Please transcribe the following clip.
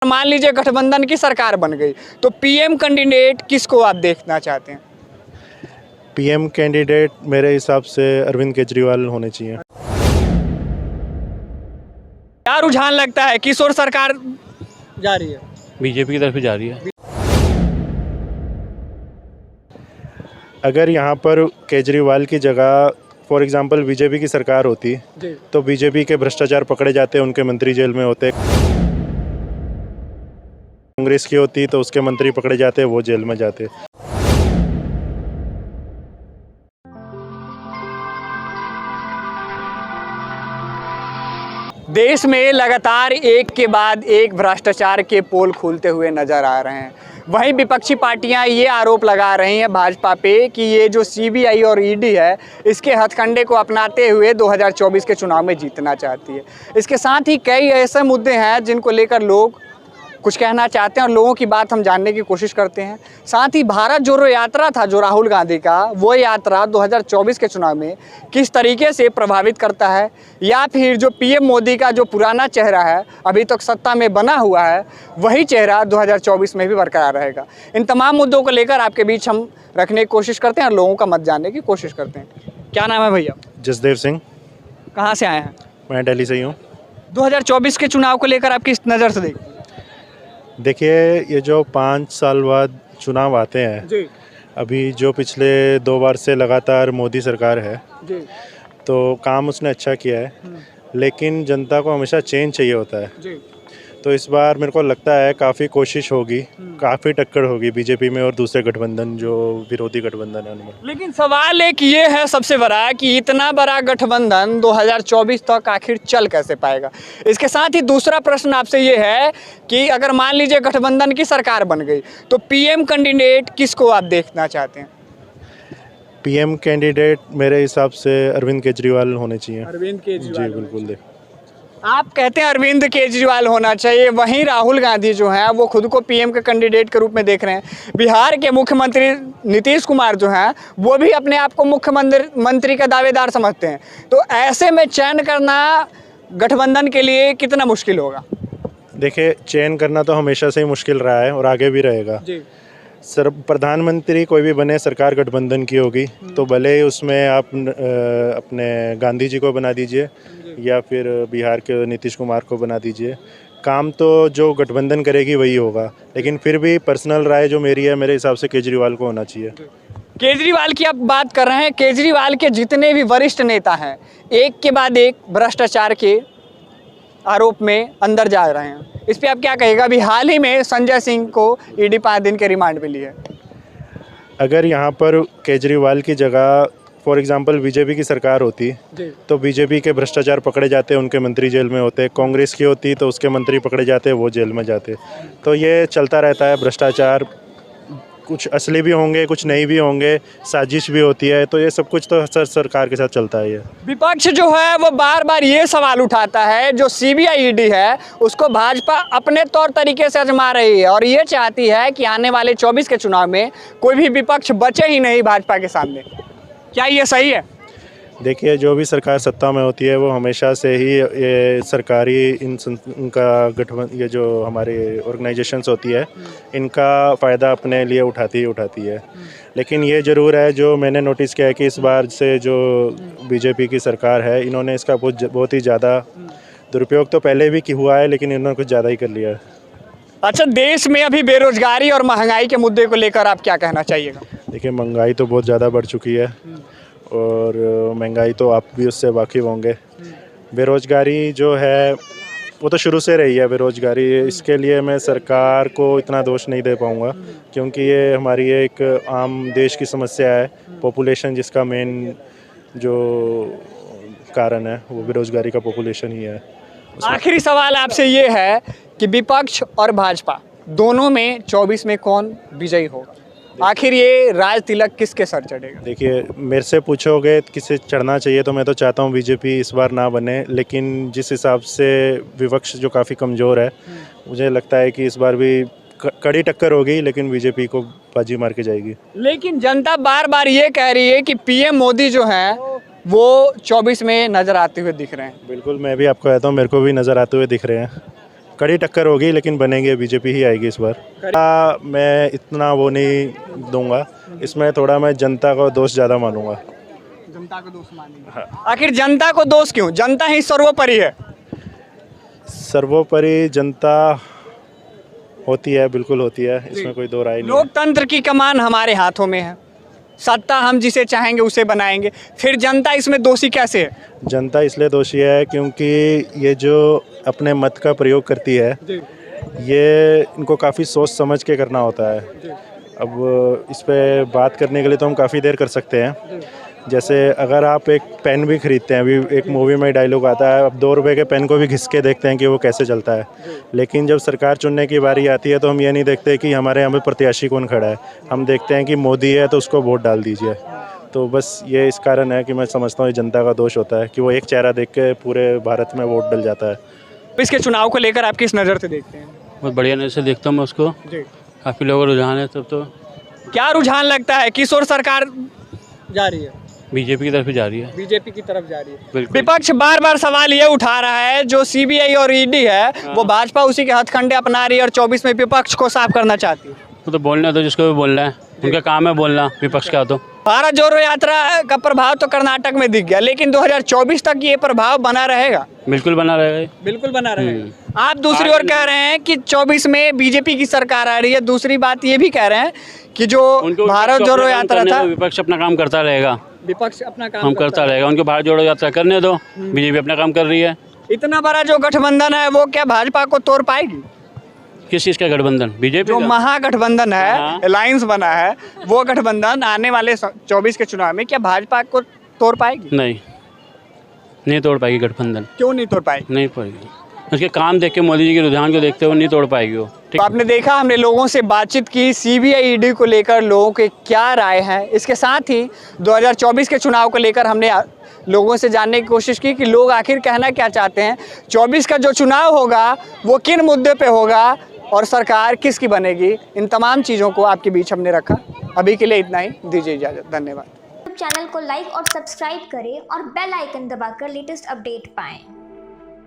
मान लीजिए गठबंधन की सरकार बन गई तो पीएम कैंडिडेट किसको आप देखना चाहते हैं? पीएम कैंडिडेट मेरे हिसाब से अरविंद केजरीवाल होने चाहिए। क्या रुझान लगता है किस ओर सरकार जा रही है? बीजेपी की तरफ ही जा रही है। अगर यहाँ पर केजरीवाल की जगह फॉर एग्जांपल बीजेपी की सरकार होती तो बीजेपी के भ्रष्टाचार पकड़े जाते, उनके मंत्री जेल में होते। कांग्रेस की होती तो उसके मंत्री पकड़े जाते, वो जेल में जाते। देश में लगातार एक के बाद एक भ्रष्टाचार के पोल खुलते हुए नजर आ रहे हैं। वहीं विपक्षी पार्टियां ये आरोप लगा रही हैं भाजपा पे कि ये जो सीबीआई और ईडी है इसके हथकंडे को अपनाते हुए 2024 के चुनाव में जीतना चाहती है। इसके साथ ही कई ऐसे मुद्दे हैं जिनको लेकर लोग कुछ कहना चाहते हैं और लोगों की बात हम जानने की कोशिश करते हैं। साथ ही भारत जोड़ो यात्रा था जो राहुल गांधी का, वो यात्रा 2024 के चुनाव में किस तरीके से प्रभावित करता है, या फिर जो पीएम मोदी का जो पुराना चेहरा है अभी तक सत्ता में बना हुआ है वही चेहरा 2024 में भी बरकरार रहेगा। इन तमाम मुद्दों को लेकर आपके बीच हम रखने की कोशिश करते हैं और लोगों का मत जानने की कोशिश करते हैं। क्या नाम है भैया? जसदेव सिंह। कहाँ से आए हैं? मैं दिल्ली से ही हूँ। 2024 के चुनाव को लेकर आप किस नज़र से देखते हैं? देखिए, ये जो 5 साल बाद चुनाव आते हैं जी अभी, जो पिछले 2 बार से लगातार मोदी सरकार है जी तो काम उसने अच्छा किया है, लेकिन जनता को हमेशा चेंज चाहिए होता है। जी तो इस बार मेरे को लगता है काफ़ी कोशिश होगी, काफ़ी टक्कर होगी बीजेपी में और दूसरे गठबंधन जो विरोधी गठबंधन है उनमें। लेकिन सवाल एक ये है सबसे बड़ा कि इतना बड़ा गठबंधन 2024 तक आखिर चल कैसे पाएगा। इसके साथ ही दूसरा प्रश्न आपसे ये है कि अगर मान लीजिए गठबंधन की सरकार बन गई तो पीएम कैंडिडेट किसको आप देखना चाहते हैं? पीएम कैंडिडेट मेरे हिसाब से अरविंद केजरीवाल होने चाहिए। अरविंद जी बिल्कुल। आप कहते हैं अरविंद केजरीवाल होना चाहिए, वहीं राहुल गांधी जो हैं वो खुद को पीएम के कैंडिडेट के रूप में देख रहे हैं। बिहार के मुख्यमंत्री नीतीश कुमार जो हैं वो भी अपने आप को मुख्यमंत्री का दावेदार समझते हैं। तो ऐसे में चयन करना गठबंधन के लिए कितना मुश्किल होगा? देखिए, चयन करना तो हमेशा से ही मुश्किल रहा है और आगे भी रहेगा। जी सर, प्रधानमंत्री कोई भी बने, सरकार गठबंधन की होगी तो भले ही उसमें आप अपने गांधी जी को बना दीजिए या फिर बिहार के नीतीश कुमार को बना दीजिए, काम तो जो गठबंधन करेगी वही होगा। लेकिन फिर भी पर्सनल राय जो मेरी है, मेरे हिसाब से केजरीवाल को होना चाहिए। केजरीवाल की आप बात कर रहे हैं, केजरीवाल के जितने भी वरिष्ठ नेता हैं एक के बाद एक भ्रष्टाचार के आरोप में अंदर जा रहे हैं। इस पे आप क्या कहेगा? अभी हाल ही में संजय सिंह को ईडी 5 दिन के रिमांड पे ली है। अगर यहाँ पर केजरीवाल की जगह फॉर एग्जांपल बीजेपी की सरकार होती तो बीजेपी के भ्रष्टाचार पकड़े जाते, उनके मंत्री जेल में होते। कांग्रेस की होती तो उसके मंत्री पकड़े जाते, वो जेल में जाते। तो ये चलता रहता है भ्रष्टाचार, कुछ असली भी होंगे कुछ नहीं भी होंगे, साजिश भी होती है। तो ये सब कुछ तो सरकार के साथ चलता है। ये विपक्ष जो है वो बार बार ये सवाल उठाता है जो सीबीआई ईडी है उसको भाजपा अपने तौर तरीके से आजमा रही है और ये चाहती है कि आने वाले 24 के चुनाव में कोई भी विपक्ष बचे ही नहीं भाजपा के सामने। क्या ये सही है? देखिए, जो भी सरकार सत्ता में होती है वो हमेशा से ही ये सरकारी इनका गठबंधन, ये जो हमारी ऑर्गेनाइजेशंस होती है इनका फ़ायदा अपने लिए उठाती है। लेकिन ये ज़रूर है, जो मैंने नोटिस किया है कि इस बार से जो बीजेपी की सरकार है इन्होंने इसका बहुत ही ज़्यादा दुरुपयोग तो पहले भी हुआ है, लेकिन इन्होंने कुछ ज़्यादा ही कर लिया है। अच्छा, देश में अभी बेरोजगारी और महंगाई के मुद्दे को लेकर आप क्या कहना चाहिएगा? देखिए, महंगाई तो बहुत ज़्यादा बढ़ चुकी है और महंगाई तो आप भी उससे वाकिफ़ होंगे। बेरोज़गारी जो है वो तो शुरू से रही है बेरोज़गारी। इसके लिए मैं सरकार को इतना दोष नहीं दे पाऊँगा क्योंकि ये हमारी एक आम देश की समस्या है। पॉपुलेशन जिसका मेन जो कारण है वो बेरोज़गारी का पॉपुलेशन ही है। आखिरी सवाल आपसे ये है कि विपक्ष और भाजपा दोनों में 24 में कौन विजयी होगा? आखिर ये राज तिलक किसके सर चढ़ेगा? देखिए, मेरे से पूछोगे किसे चढ़ना चाहिए तो मैं तो चाहता हूँ बीजेपी इस बार ना बने, लेकिन जिस हिसाब से विपक्ष जो काफ़ी कमज़ोर है, मुझे लगता है कि इस बार भी कड़ी टक्कर होगी, लेकिन बीजेपी को बाजी मार के जाएगी। लेकिन जनता बार बार ये कह रही है कि पीएम मोदी जो हैं वो 24 में नज़र आते हुए दिख रहे हैं। बिल्कुल, मैं भी आपको कहता हूँ, मेरे को भी नज़र आते हुए दिख रहे हैं। कड़ी टक्कर होगी, लेकिन बनेंगे बीजेपी ही आएगी इस बार। मैं इतना वो नहीं दूंगा, इसमें थोड़ा मैं जनता को दोष ज़्यादा मानूंगा। जनता को दोष मानेंगे? हाँ। आखिर जनता को दोष क्यों? जनता ही सर्वोपरि है। सर्वोपरि जनता होती है, बिल्कुल होती है, इसमें कोई दो राय नहीं है। लोकतंत्र की कमान हमारे हाथों में है, सत्ता हम जिसे चाहेंगे उसे बनाएंगे, फिर जनता इसमें दोषी कैसे है? जनता इसलिए दोषी है क्योंकि ये जो अपने मत का प्रयोग करती है, ये इनको काफ़ी सोच समझ के करना होता है। अब इस पे बात करने के लिए तो हम काफ़ी देर कर सकते हैं। जैसे अगर आप एक पेन भी खरीदते हैं, अभी एक मूवी में डायलॉग आता है, अब 2 रुपए के पेन को भी घिस के देखते हैं कि वो कैसे चलता है। लेकिन जब सरकार चुनने की बारी आती है तो हम ये नहीं देखते कि हमारे यहाँ पे प्रत्याशी कौन खड़ा है, हम देखते हैं कि मोदी है तो उसको वोट डाल दीजिए। तो बस ये इस कारण है कि मैं समझता हूँ जनता का दोष होता है कि वो एक चेहरा देख के पूरे भारत में वोट डल जाता है। इसके चुनाव को लेकर आप किस नज़र से देखते हैं? बहुत बढ़िया नज़र से देखता हूँ मैं उसको, काफ़ी लोगों का रुझान है सब। तो क्या रुझान लगता है? किस ओर सरकार जा रही है? बीजेपी की तरफ ही जा रही है। बीजेपी की तरफ जा रही है। बिल्कुल। विपक्ष बार बार सवाल ये उठा रहा है, जो सीबीआई और ईडी है वो भाजपा उसी के हथकंडे अपना रही है और 24 में विपक्ष को साफ करना चाहती है। वो तो बोलना, तो जिसको भी बोलना है, उनका काम है बोलना, विपक्ष का। तो भारत जोड़ो यात्रा का प्रभाव तो कर्नाटक में दिख गया, लेकिन 2024 तक ये प्रभाव बना रहेगा? बिल्कुल बना रहेगा, बिल्कुल बना रहेगा। आप दूसरी ओर कह रहे हैं कि 24 में बीजेपी की सरकार आ रही है, दूसरी बात ये भी कह रहे हैं कि जो भारत जोड़ो यात्रा था, विपक्ष अपना काम करता रहेगा, विपक्ष अपना काम करता रहेगा। उनको भारत जोड़ो यात्रा करने दो, बीजेपी अपना काम कर रही है। इतना बड़ा जो गठबंधन है वो क्या भाजपा को तोड़ पाएगी? किस चीज़ का गठबंधन? बीजेपी जो का महागठबंधन है, अलायंस बना है, वो गठबंधन आने वाले 24 के चुनाव में क्या भाजपा को तोड़ पाएगी? नहीं तोड़ पाएगी गठबंधन। क्यों नहीं तोड़ पाएगी? नहीं पाएगी, उसके काम देख के, मोदी जी के रुझान को देखते हुए नहीं तोड़ पाएगी वो। तो आपने देखा, हमने लोगों से बातचीत की सीबीआई ईडी को लेकर लोगों के क्या राय है। इसके साथ ही 2024 के चुनाव को लेकर हमने लोगों से जानने की कोशिश की कि लोग आखिर कहना क्या चाहते हैं, 24 का जो चुनाव होगा वो किन मुद्दे पे होगा और सरकार किसकी बनेगी। इन तमाम चीज़ों को आपके बीच हमने रखा। अभी के लिए इतना ही, दीजिए इजाज़त, धन्यवाद। चैनल को लाइक और सब्सक्राइब करें और बेल आइकन दबाकर लेटेस्ट अपडेट पाएं।